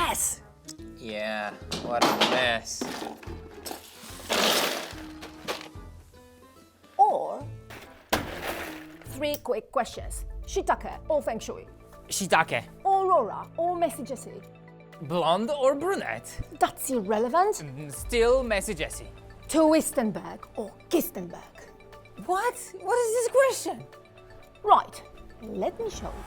mess! Yeah, what a mess. Or 3 quick questions. Shiitake or Feng Shui? Shiitake. Aurora or Messy Jessie? Blonde or brunette? That's irrelevant. Still Messy Jessie. Kistenberg or Kistenberg? What? What is this question? Right, let me show you.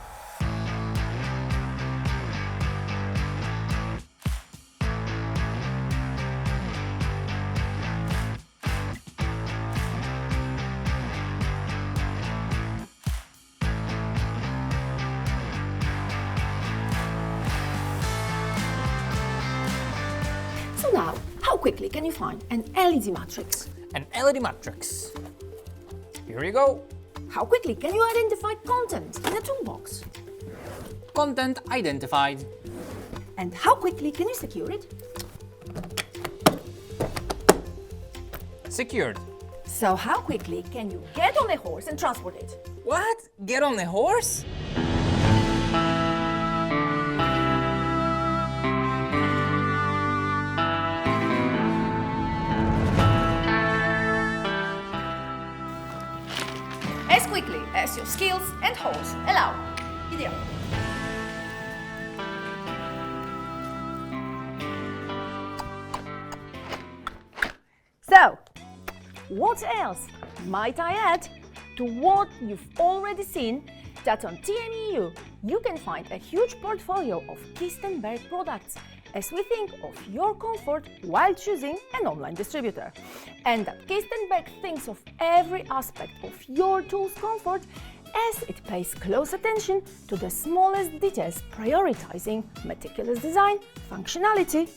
So now, how quickly can you find an LED matrix? An LED matrix. Here you go. How quickly can you identify content in a toolbox? Content identified. And how quickly can you secure it? Secured. So how quickly can you get on a horse and transport it? What? Get on a horse? As quickly as your skills and horse allow. Ideal. So, what else might I add to what you've already seen? That on TMEU you can find a huge portfolio of Kistenberg products as we think of your comfort while choosing an online distributor. And that Kistenberg thinks of every aspect of your tool's comfort as it pays close attention to the smallest details, prioritizing meticulous design, functionality,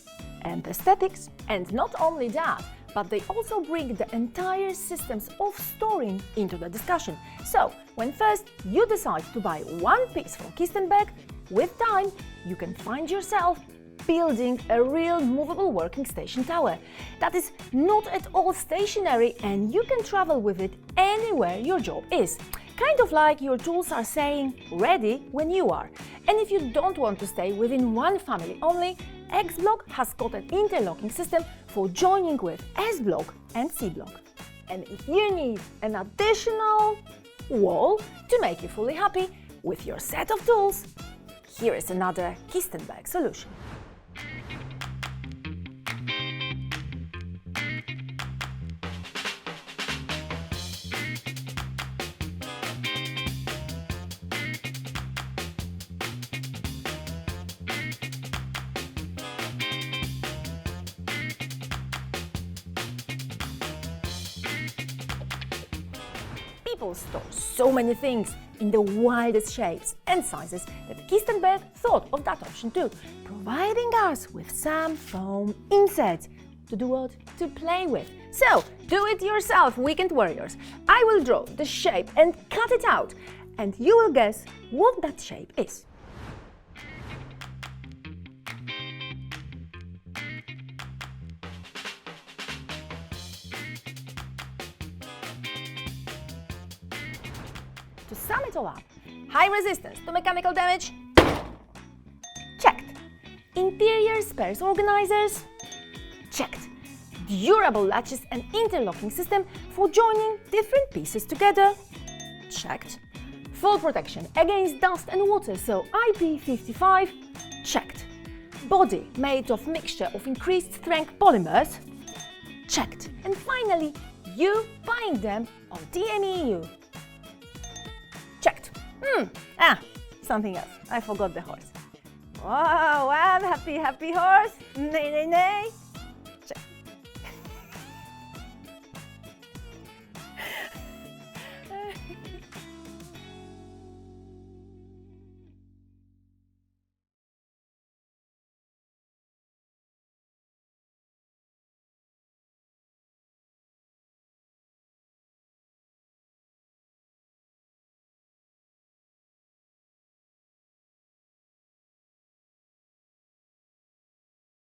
and aesthetics. And not only that, but they also bring the entire systems of storing into the discussion. So, when first you decide to buy one piece from Kistenberg, with time you can find yourself building a real movable working station tower that is not at all stationary and you can travel with it anywhere your job is. Kind of like your tools are saying ready when you are. And if you don't want to stay within one family only, X-Block has got an interlocking system for joining with S-Block and C-Block. And if you need an additional wall to make you fully happy with your set of tools, here is another Kistenberg solution. People store so many things in the wildest shapes and sizes that Kistenberg thought of that option too, providing us with some foam inserts. To do what? To play with. So, do it yourself, weekend warriors. I will draw the shape and cut it out, and you will guess what that shape is. To sum it all up, high resistance to mechanical damage? Checked. Interior spares organizers? Checked. Durable latches and interlocking system for joining different pieces together? Checked. Full protection against dust and water, so IP55? Checked. Body made of mixture of increased strength polymers? Checked. And finally, you buying them on TMEU? Checked. Something else. I forgot the horse. Oh, one happy horse. Nay, nay, nay.